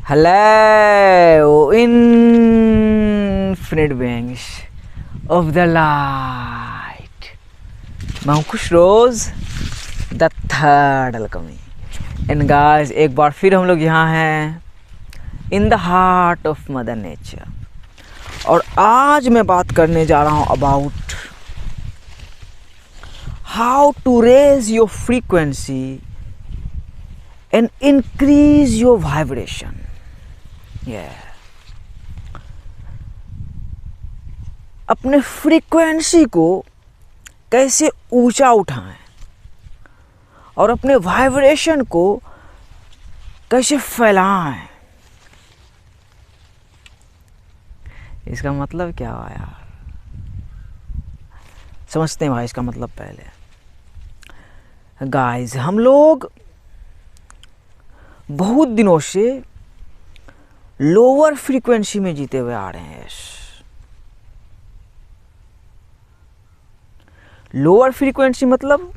Hello, infinite beings of the light. मैं हूँ खुश रोज़ the third alchemy and guys एक बार फिर हम लोग यहाँ हैं in the heart of mother nature. और आज मैं बात करने जा रहा हूँ about how to raise your frequency and increase your vibration. अपने फ्रीक्वेंसी को कैसे ऊंचा उठाएं और अपने वाइब्रेशन को कैसे फैलाएं। इसका मतलब क्या हुआ यार, समझते हैं भाई इसका मतलब। पहले गाइस, हम लोग बहुत दिनों से लोअर फ्रीक्वेंसी में जीते हुए आ रहे हैं। लोअर फ्रीक्वेंसी मतलब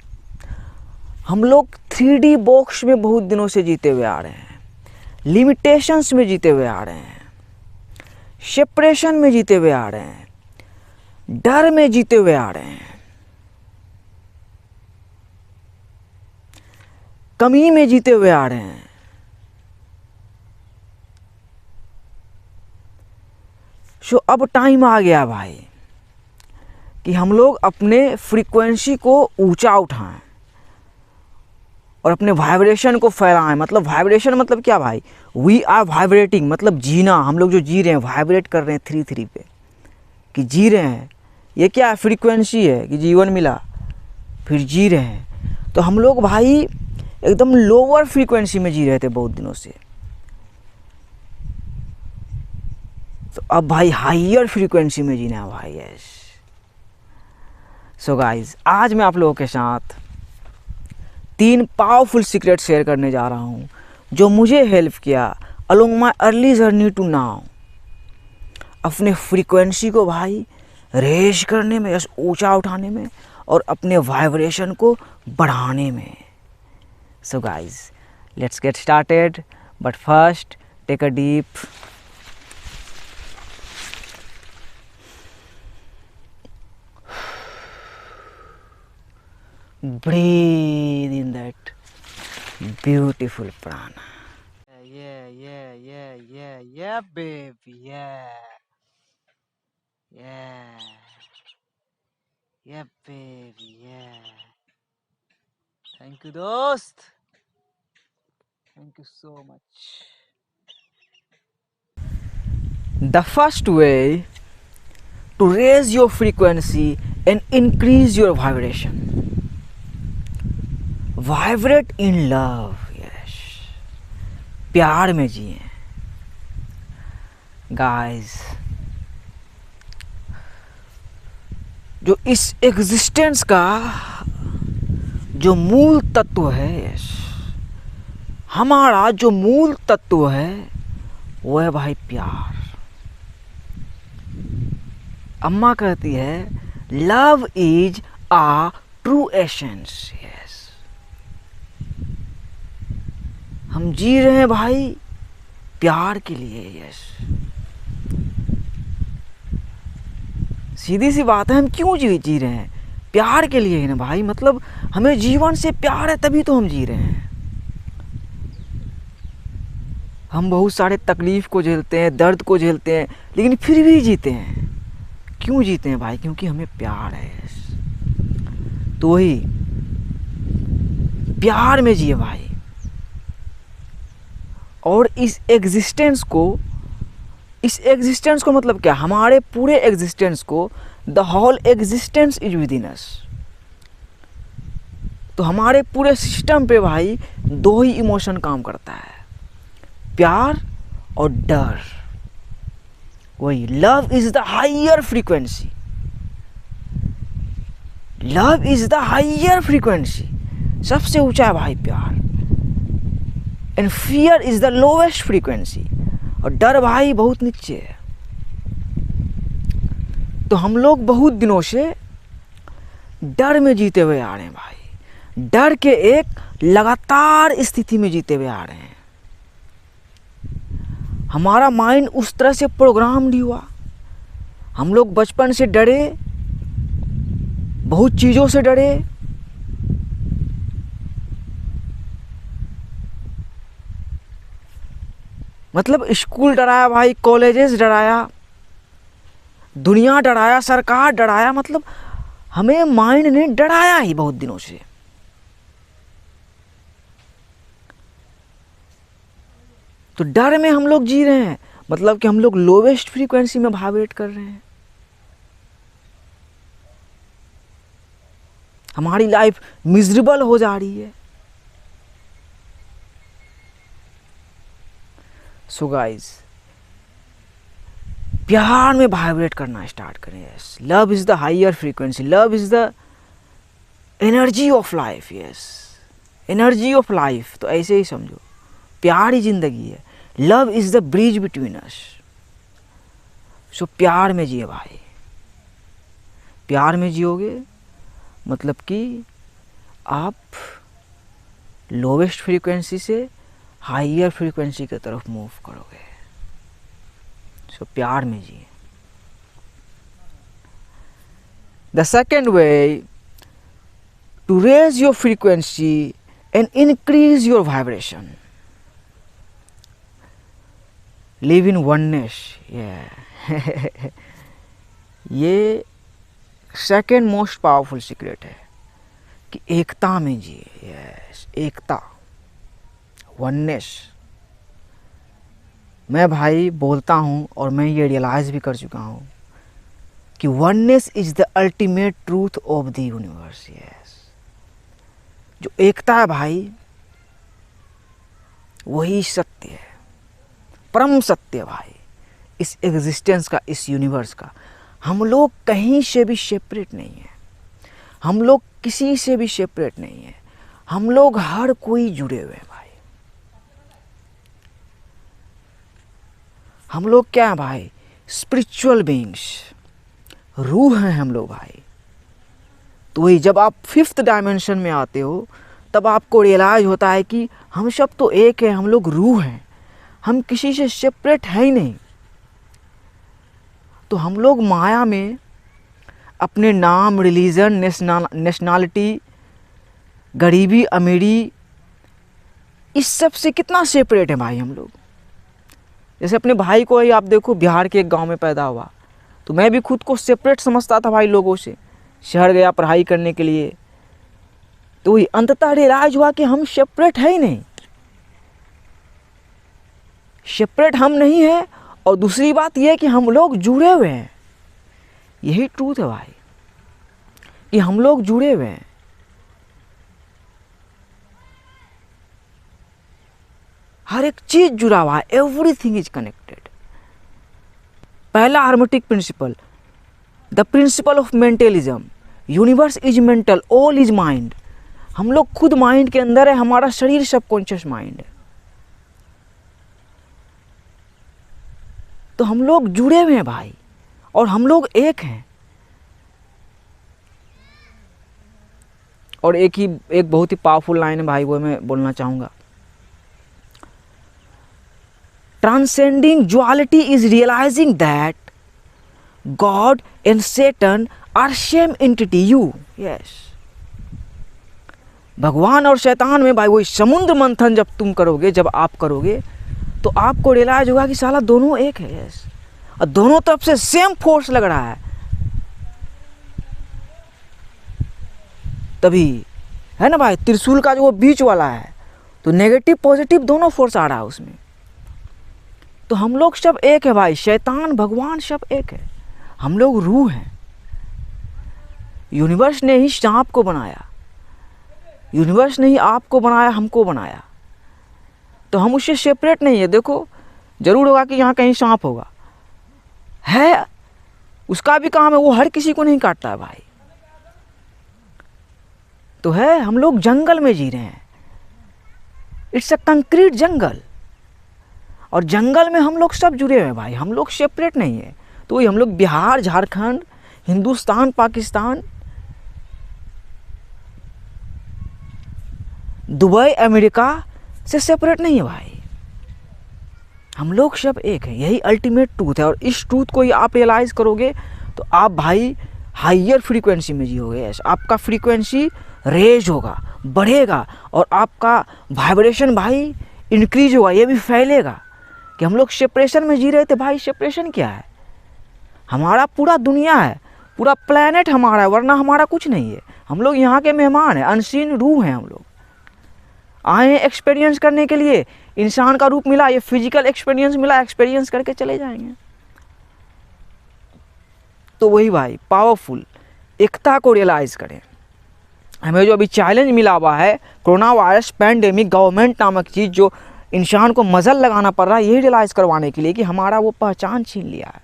हम लोग 3D बॉक्स में बहुत दिनों से जीते हुए आ रहे हैं, लिमिटेशंस में जीते हुए आ रहे हैं, सेपरेशन में जीते हुए आ रहे हैं, डर में जीते हुए आ रहे हैं, कमी में जीते हुए आ रहे हैं। सो अब टाइम आ गया भाई कि हम लोग अपने फ्रीक्वेंसी को ऊंचा उठाएं और अपने वाइब्रेशन को फैलाएं। मतलब वाइब्रेशन मतलब क्या भाई, वी आर वाइब्रेटिंग, मतलब जीना। हम लोग जो जी रहे हैं, वाइब्रेट कर रहे हैं 3 पे कि जी रहे हैं। ये क्या है, फ्रीक्वेंसी है कि जीवन मिला फिर जी रहे हैं। तो हम लोग भाई एकदम लोअर फ्रीक्वेंसी में जी रहे थे बहुत दिनों से। तो अब भाई हायर फ्रीक्वेंसी में जीना है भाई। यस। सो गाइज, आज मैं आप लोगों के साथ 3 पावरफुल सीक्रेट शेयर करने जा रहा हूँ जो मुझे हेल्प किया along my early journey to now, अपने फ्रीक्वेंसी को भाई रेज करने में, यस, ऊंचा उठाने में और अपने वाइब्रेशन को बढ़ाने में। So guys, let's get started. But first take a deep breathe in that beautiful prana. Yeah, baby, yeah, baby, yeah. Thank you, dost. Thank you so much. The first way to raise your frequency and increase your vibration. Vibrate in love. Yes. प्यार में जिए guys. जो इस existence का जो मूल तत्व है, यस, हमारा जो मूल तत्व है वो है भाई प्यार। अम्मा कहती है love is a true essence. Yes, हम जी रहे हैं भाई प्यार के लिए। यस, सीधी सी बात है, हम क्यों जी रहे हैं? प्यार के लिए ही ना भाई। मतलब हमें जीवन से प्यार है तभी तो हम जी रहे हैं। हम बहुत सारे तकलीफ को झेलते हैं, दर्द को झेलते हैं, लेकिन फिर भी जीते हैं। क्यों जीते हैं भाई? क्योंकि हमें प्यार है। यस, तो वही प्यार में जिए भाई। और इस एग्जिस्टेंस को मतलब क्या, हमारे पूरे एग्जिस्टेंस को, the whole existence is within us. तो हमारे पूरे सिस्टम पे भाई 2 ही इमोशन काम करता है, प्यार और डर। वही love is the higher frequency. Love is the higher frequency, सबसे ऊंचा है भाई प्यार। And fear is the lowest frequency, और डर भाई बहुत नीचे है। तो हम लोग बहुत दिनों से डर में जीते हुए आ रहे हैं भाई। डर के एक लगातार स्थिति में जीते हुए आ रहे हैं। हमारा माइंड उस तरह से प्रोग्राम नहीं हुआ। हम लोग बचपन से डरे, बहुत चीज़ों से डरे। मतलब स्कूल डराया भाई, कॉलेजेस डराया, दुनिया डराया, सरकार डराया, मतलब हमें माइंड ने डराया ही बहुत दिनों से। तो डर में हम लोग जी रहे हैं, मतलब कि हम लोग लोवेस्ट फ्रीक्वेंसी में वाइब्रेट कर रहे हैं। हमारी लाइफ मिजरेबल हो जा रही है। सो गाइस, प्यार में वाइब्रेट करना स्टार्ट करें। Yes, love is the higher frequency, love is the energy of life. Yes, energy of life, तो ऐसे ही समझो, प्यार ही जिंदगी है। Love is the bridge between us. So प्यार में जिए भाई। प्यार में जियोगे मतलब कि आप लोवेस्ट फ्रीक्वेंसी से हायर फ्रीक्वेंसी की तरफ मूव करोगे। सो प्यार में जिए। The second way to raise your frequency and increase your vibration, live in oneness. ये सेकेंड मोस्ट पावरफुल सीक्रेट है कि एकता में जिए। यस, एकता, वननेस। मैं भाई बोलता हूँ और मैं ये रियलाइज़ भी कर चुका हूँ कि oneness is the ultimate truth of the universe. Yes, जो एकता है भाई, वही सत्य है, परम सत्य भाई, इस एग्जिस्टेंस का, इस यूनिवर्स का। हम लोग कहीं से भी सेपरेट नहीं है, हम लोग किसी से भी सेपरेट नहीं है, हम लोग हर कोई जुड़े हुए हैं भाई। हम लोग क्या है भाई? स्पिरिचुअल बीइंग्स, रूह हैं हम लोग भाई। तो वही जब आप 5th डायमेंशन में आते हो तब आपको रियलाइज होता है कि हम सब तो एक है, हम लोग रूह हैं, हम किसी से सेपरेट है ही नहीं। तो हम लोग माया में अपने नाम, रिलीजन, नेशनलिटी, गरीबी, अमीरी, इस सब से कितना सेपरेट है भाई हम लोग। जैसे अपने भाई को ही आप देखो, बिहार के एक गांव में पैदा हुआ, तो मैं भी खुद को सेपरेट समझता था भाई लोगों से। शहर गया पढ़ाई करने के लिए, तो वही अंततः रियलाइज हुआ कि हम सेपरेट है ही नहीं, सेपरेट हम नहीं है। और दूसरी बात यह है कि हम लोग जुड़े हुए हैं। यही ट्रूथ है भाई कि हम लोग जुड़े हुए हैं। हर एक चीज जुड़ा हुआ है, एवरीथिंग इज कनेक्टेड। पहला hermetic principle, the principle of mentalism, universe is mental, all is mind. हम लोग खुद माइंड के अंदर है, हमारा शरीर सबकॉन्शियस माइंड है। तो हम लोग जुड़े हुए हैं भाई, और हम लोग एक हैं। और एक बहुत ही पावरफुल लाइन है भाई, वो मैं बोलना चाहूँगा। Transcending duality is realising that God and Satan are same entity you. Yes, भगवान और शैतान में भाई वही समुद्र मंथन जब तुम करोगे, जब आप करोगे, तो आपको रियलाइज होगा कि साला दोनों एक है। यस, और दोनों तरफ से सेम फोर्स लग रहा है। तभी है ना भाई, त्रिशूल का जो वो बीच वाला है, तो नेगेटिव पॉजिटिव दोनों फोर्स आ रहा है उसमें। तो हम लोग सब एक है भाई, शैतान भगवान सब एक है, हम लोग रूह हैं। यूनिवर्स ने ही सांप को बनाया, यूनिवर्स ने ही आपको बनाया, हमको बनाया, तो हम उससे सेपरेट नहीं है। देखो, जरूर होगा कि यहाँ कहीं सांप होगा, है, उसका भी काम है, वो हर किसी को नहीं काटता है भाई। तो है, हम लोग जंगल में जी रहे हैं, इट्स अ कंक्रीट जंगल, और जंगल में हम लोग सब जुड़े हुए हैं भाई, हम लोग सेपरेट नहीं है। तो हम लोग बिहार, झारखंड, हिंदुस्तान, पाकिस्तान, दुबई, अमेरिका से सेपरेट नहीं है भाई। हम लोग सब एक है, यही अल्टीमेट ट्रूथ है। और इस ट्रूथ को ही आप रियलाइज़ करोगे तो आप भाई हाइयर फ्रीक्वेंसी में जियोगे। आपका फ्रीक्वेंसी रेज होगा, बढ़ेगा, और आपका वाइब्रेशन भाई इंक्रीज होगा, ये भी फैलेगा। कि हम लोग सेपरेशन में जी रहे थे भाई, सेपरेशन क्या है? हमारा पूरा दुनिया है, पूरा प्लेनेट हमारा है, वरना हमारा कुछ नहीं है। हम लोग यहाँ के मेहमान हैं, अनसीन रूह हैं। हम लोग आए हैं एक्सपीरियंस करने के लिए। इंसान का रूप मिला, ये फिजिकल एक्सपीरियंस मिला, एक्सपीरियंस करके चले जाएंगे। तो वही भाई पावरफुल एकता को रियलाइज़ करें। हमें जो अभी चैलेंज मिला हुआ है, कोरोना वायरस पैंडेमिक, गवर्नमेंट नामक चीज़ जो इंसान को मजल लगाना पड़ रहा है, यही रियलाइज़ करवाने के लिए कि हमारा वो पहचान छीन लिया है।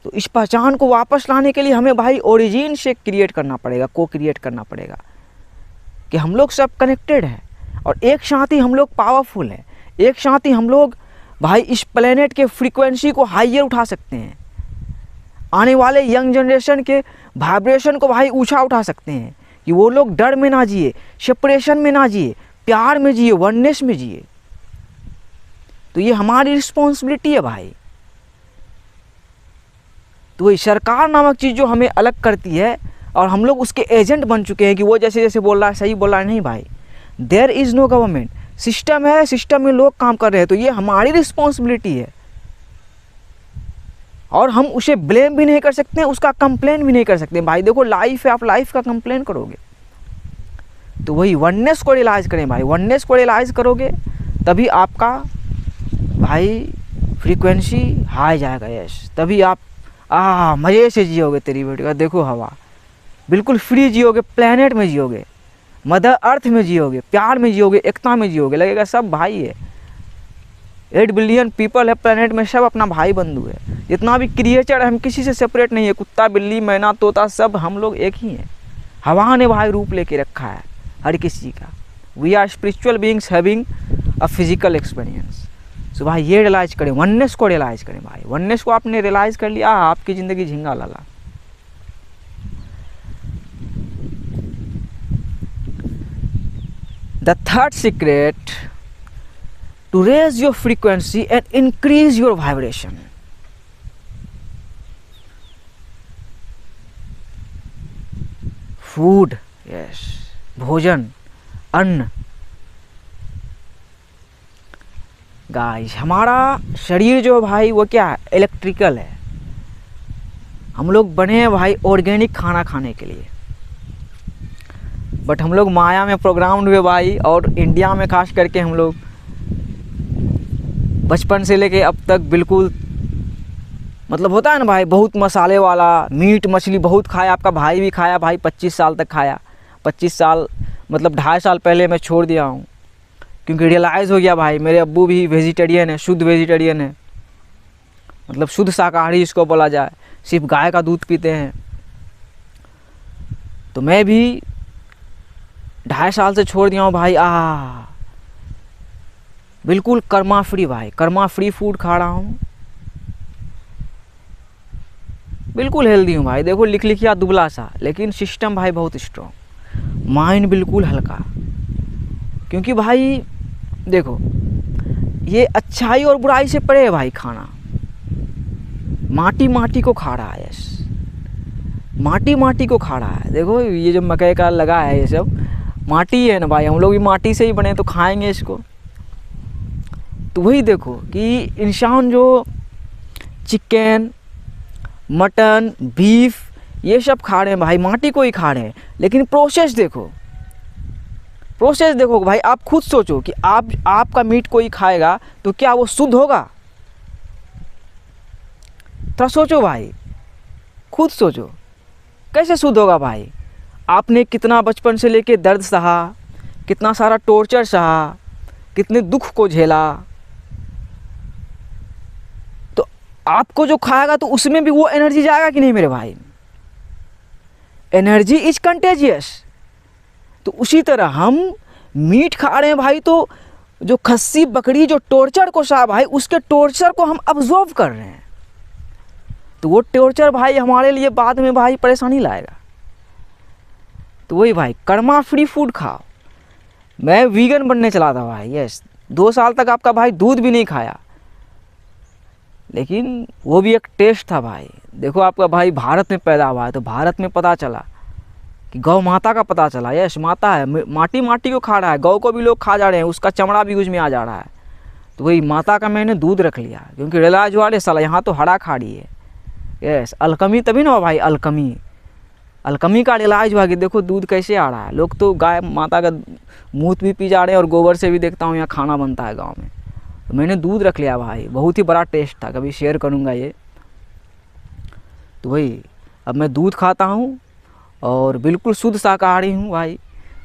तो इस पहचान को वापस लाने के लिए हमें भाई ओरिजिन से क्रिएट करना पड़ेगा, को क्रिएट करना पड़ेगा कि हम लोग सब कनेक्टेड हैं और एक साथ ही हम लोग पावरफुल हैं। एक साथ ही हम लोग भाई इस प्लेनेट के फ्रीक्वेंसी को हाइयर उठा सकते हैं। आने वाले यंग जनरेशन के वाइब्रेशन को भाई ऊंचा उठा सकते हैं कि वो लोग डर में ना जिए, सेपरेशन में ना जिए, प्यार में जिए, वननेस में जिए। तो ये हमारी रिस्पॉन्सिबिलिटी है भाई। तो वही सरकार नामक चीज़ जो हमें अलग करती है और हम लोग उसके एजेंट बन चुके हैं कि वो जैसे जैसे बोल रहा है सही बोल रहा है। नहीं भाई, there is no government, system है, सिस्टम में लोग काम कर रहे हैं। तो ये हमारी रिस्पॉन्सिबिलिटी है और हम उसे ब्लेम भी नहीं कर सकते हैं, उसका कंप्लेन भी नहीं कर सकते। भाई देखो लाइफ है, आप लाइफ का कंप्लेन करोगे। तो वही वननेस को रियलाइज़ करें भाई, वननेस को रियलाइज़ करोगे तभी आपका भाई फ्रीक्वेंसी हाई जाएगा। यस, तभी आप मज़े से जियोगे। तेरी बेटी का देखो हवा, बिल्कुल फ्री जियोगे, प्लेनेट में जियोगे, मदर अर्थ में जियोगे, प्यार में जियोगे, एकता में जियोगे। लगेगा सब भाई है। 8 बिलियन पीपल है प्लेनेट में, सब अपना भाई बंधु है। जितना भी क्रिएचर है हम किसी से सेपरेट नहीं है। कुत्ता, बिल्ली, मैना, तोता, सब हम लोग एक ही हैं। हवा ने भाई रूप लेके रखा है हर किसी का। We are spiritual beings having a physical experience. So भाई ये रियलाइज़ करें, वननेस को रियलाइज़ करें भाई। वननेस को आपने रियलाइज़ कर लिया, आपकी ज़िंदगी झिंगा लाला। The third secret to raise your frequency and increase your vibration. Food, yes, भोजन, अन्न। गाइस हमारा शरीर जो भाई वो क्या है, इलेक्ट्रिकल है। हम लोग बने हैं भाई ऑर्गेनिक खाना खाने के लिए, बट हम लोग माया में प्रोग्राम्ड हुए भाई। और इंडिया में खास करके हम लोग बचपन से लेके अब तक बिल्कुल मतलब होता है ना भाई, बहुत मसाले वाला मीट मछली बहुत खाया। आपका भाई भी खाया भाई, 25 साल तक खाया। 25 साल मतलब 2.5 साल पहले मैं छोड़ दिया हूँ, क्योंकि रियलाइज़ हो गया भाई मेरे अब्बू भी वेजिटेरियन है, शुद्ध वेजिटेरियन है, मतलब शुद्ध शाकाहारी इसको बोला जाए, सिर्फ गाय का दूध पीते हैं। तो मैं भी 2.5 साल से छोड़ दिया हूँ भाई। बिल्कुल कर्मा फ्री भाई, कर्मा फ्री फूड खा रहा हूँ, बिल्कुल हेल्दी हूँ भाई। देखो लिख लिखिया दुबला सा, लेकिन सिस्टम भाई बहुत स्ट्रॉन्ग, माइंड बिल्कुल हल्का। क्योंकि भाई देखो ये अच्छाई और बुराई से परे है भाई। खाना माटी माटी को खा रहा है, यस, माटी माटी को खा रहा है। देखो ये जो मकई का लगा है ये सब माटी है ना भाई, हम लोग भी माटी से ही बने, तो खाएंगे इसको। तो वही देखो कि इंसान जो चिकन, मटन, बीफ ये सब खा रहे हैं भाई, माटी को ही खा रहे हैं। लेकिन प्रोसेस देखो, प्रोसेस देखो भाई। आप खुद सोचो कि आपका मीट कोई खाएगा तो क्या वो शुद्ध होगा? थोड़ा सोचो भाई, खुद सोचो कैसे शुद्ध होगा भाई। आपने कितना बचपन से लेके दर्द सहा, कितना सारा टॉर्चर सहा, कितने दुख को झेला। तो आपको जो खाएगा तो उसमें भी वो एनर्जी जाएगा कि नहीं मेरे भाई? Energy is contagious. तो उसी तरह हम मीट खा रहे हैं भाई, तो जो खस्सी बकरी जो टॉर्चर को सहा भाई, उसके टॉर्चर को हम अब्जॉर्व कर रहे हैं। तो वो टॉर्चर भाई हमारे लिए बाद में भाई परेशानी लाएगा। तो वही भाई कर्मा फ्री फूड खाओ। मैं वीगन बनने चला था भाई, यस, 2 साल तक आपका भाई दूध भी नहीं खाया, लेकिन वो भी एक टेस्ट था भाई। देखो आपका भाई भारत में पैदा हुआ है, तो भारत में पता चला कि गौ माता का पता चला, यस माता है, माटी माटी को खा रहा है, गौ को भी लोग खा जा रहे हैं, उसका चमड़ा भी यूज में आ जा रहा है। तो वही माता का मैंने दूध रख लिया, क्योंकि रिलायंस वाले साला यहाँ तो हरा खाड़ी है। यस अल्कमी, तभी ना भाई अल्कमी, अल्कमी का रिलायंस भाई देखो दूध कैसे आ रहा है। लोग तो गाय माता का मूत भी पी जा रहे हैं, और गोबर से भी देखता हूँ यहाँ खाना बनता है गाँव में। तो मैंने दूध रख लिया भाई, बहुत ही बड़ा टेस्ट था, कभी शेयर करूँगा ये। तो वही अब मैं दूध खाता हूँ और बिल्कुल शुद्ध शाकाहारी हूँ भाई,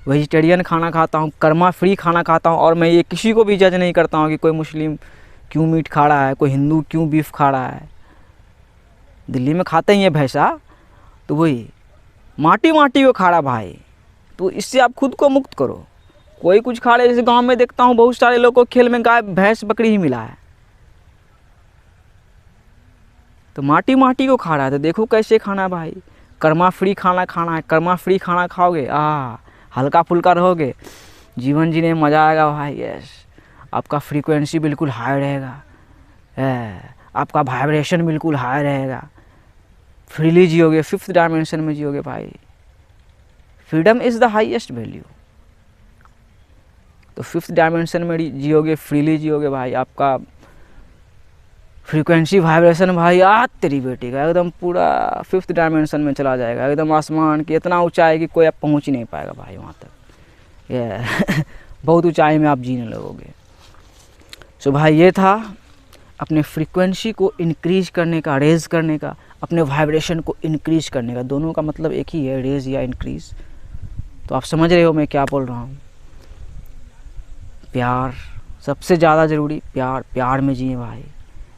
वेजिटेरियन खाना खाता हूँ, कर्मा फ्री खाना खाता हूँ। और मैं ये किसी को भी जज नहीं करता हूँ कि कोई मुस्लिम क्यों मीट खा रहा है, कोई हिंदू क्यों बीफ खा रहा है। दिल्ली में खाते ही हैं भैंसा, तो वही माटी माटी को खा रहा भाई। तो इससे आप खुद को मुक्त करो। कोई कुछ खा रहे, जैसे गांव में देखता हूँ बहुत सारे लोगों को खेल में गाय भैंस बकरी ही मिला है, तो माटी माटी को खा रहा है। तो देखो कैसे खाना है भाई, कर्मा फ्री खाना खाना है। कर्मा फ्री खाना खाओगे, हल्का फुल्का रहोगे, जीवन जीने में मज़ा आएगा भाई। यस आपका फ्रीक्वेंसी बिल्कुल हाई रहेगा, आपका वाइब्रेशन बिल्कुल हाई रहेगा, फ्रीली जियोगे, 5th डायमेंशन में जियोगे भाई। Freedom is the highest value. तो 5th डायमेंशन में जियोगे, फ्रीली जियोगे भाई। आपका फ्रीक्वेंसी वाइब्रेशन भाई तेरी बेटी का एकदम पूरा 5th डायमेंशन में चला जाएगा, एकदम आसमान की इतना ऊंचाई कि कोई आप पहुंच ही नहीं पाएगा भाई वहाँ तक। ये बहुत ऊंचाई में आप जीने लगोगे। सो भाई ये था अपने फ्रीक्वेंसी को इंक्रीज करने का, रेज करने का, अपने वाइब्रेशन को इंक्रीज करने का। दोनों का मतलब एक ही है, रेज या इंक्रीज। तो आप समझ रहे हो मैं क्या बोल रहा हूँ। प्यार सबसे ज़्यादा ज़रूरी, प्यार, प्यार में जिए भाई,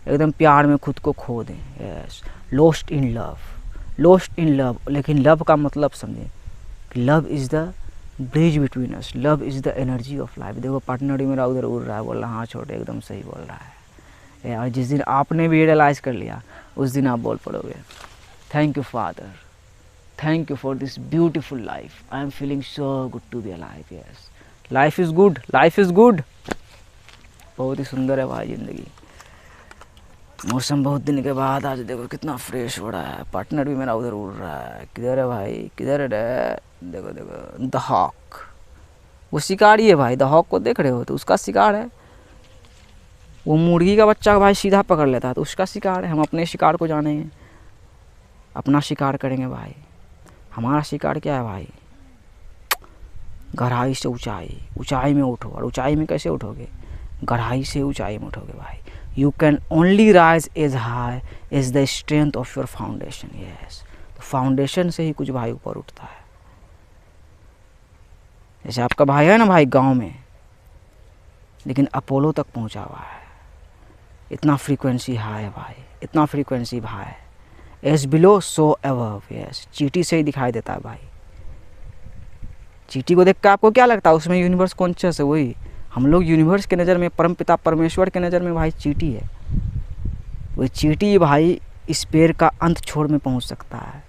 एकदम प्यार में खुद को खो दें। Yes lost in love, lost in love. लेकिन लव का मतलब समझें कि love is the bridge between us, love is the energy of life. देखो पार्टनर ही मेरा उधर उड़ रहा है, बोल रहा हाँ छोटे एकदम सही बोल रहा है। और जिस दिन आपने भी रियलाइज़ कर लिया उस दिन आप बोल पड़ोगे thank you father, thank you for this beautiful life, I am feeling so good to be alive. Yes life is good, life is good. बहुत ही सुंदर है भाई ज़िंदगी। मौसम बहुत दिन के बाद आज देखो कितना फ्रेश हो रहा है। पार्टनर भी मेरा उधर उड़ रहा है। किधर है भाई, किधर है? देखो देखो द हॉक, वो शिकारी है भाई। द हॉक को देख रहे हो, तो उसका शिकार है। वो मुर्गी का बच्चा भाई सीधा पकड़ लेता है, तो उसका शिकार है। हम अपने शिकार को जानेंगे, अपना शिकार करेंगे भाई। हमारा शिकार क्या है भाई? गहराई से ऊंचाई, ऊंचाई में उठो। और ऊंचाई में कैसे उठोगे? गहराई से ऊंचाई में उठोगे भाई। You can only rise as high as the strength of your foundation. Yes, तो फाउंडेशन से ही कुछ भाई ऊपर उठता है। जैसे आपका भाई है ना भाई गांव में, लेकिन अपोलो तक पहुंचा हुआ है। इतना फ्रीक्वेंसी हाई है भाई, इतना फ्रीक्वेंसी हाई है। As below so above. Yes चींटी से ही दिखाई देता है भाई। चींटी को देख कर आपको क्या लगता है? उसमें यूनिवर्स कॉन्शियस है। वही हम लोग यूनिवर्स के नज़र में, परमपिता परमेश्वर के नज़र में भाई चींटी है। वही चींटी भाई इस पेड़ का अंत छोर में पहुंच सकता है,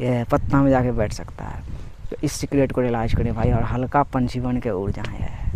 ये पत्ता में जाके बैठ सकता है। तो इस सीक्रेट को रियलाइज करें भाई, और हल्का पंछी बन के उड़ जाए।